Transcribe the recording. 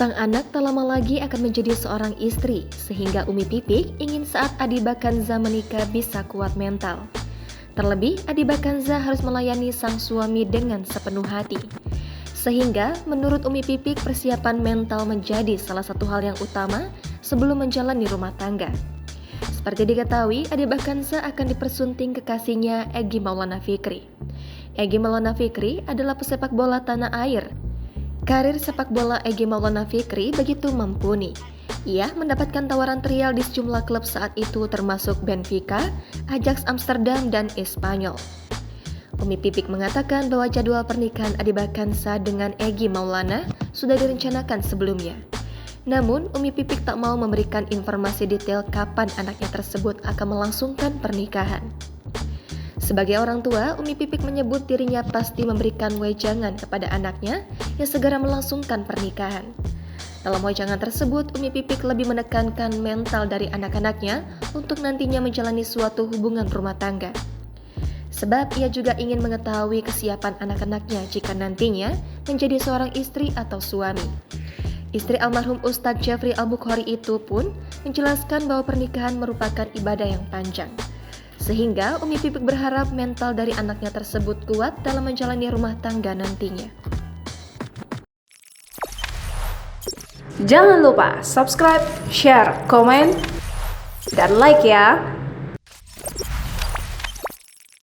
Sang anak tak lama lagi akan menjadi seorang istri, sehingga Umi Pipik ingin saat Adiba Kanza menikah bisa kuat mental. Terlebih, Adiba Kanza harus melayani sang suami dengan sepenuh hati. Sehingga, menurut Umi Pipik, persiapan mental menjadi salah satu hal yang utama sebelum menjalani rumah tangga. Seperti diketahui, Adiba Kanza akan dipersunting kekasihnya Egy Maulana Fikri. Egy Maulana Fikri adalah pesepak bola tanah air. Karir sepak bola Egy Maulana Fikri begitu mumpuni. Ia mendapatkan tawaran trial di sejumlah klub saat itu termasuk Benfica, Ajax Amsterdam, dan Espanyol. Umi Pipik mengatakan bahwa jadwal pernikahan Adiba Kanza dengan Egy Maulana sudah direncanakan sebelumnya. Namun, Umi Pipik tak mau memberikan informasi detail kapan anaknya tersebut akan melangsungkan pernikahan. Sebagai orang tua, Umi Pipik menyebut dirinya pasti memberikan wejangan kepada anaknya yang segera melangsungkan pernikahan. Dalam wejangan tersebut, Umi Pipik lebih menekankan mental dari anak-anaknya untuk nantinya menjalani suatu hubungan rumah tangga. Sebab ia juga ingin mengetahui kesiapan anak-anaknya jika nantinya menjadi seorang istri atau suami. Istri almarhum Ustadz Jeffrey Al-Bukhari itu pun menjelaskan bahwa pernikahan merupakan ibadah yang panjang. Sehingga Umi Pipik berharap mental dari anaknya tersebut kuat dalam menjalani rumah tangga nantinya. Jangan lupa subscribe, share, komen, dan like ya!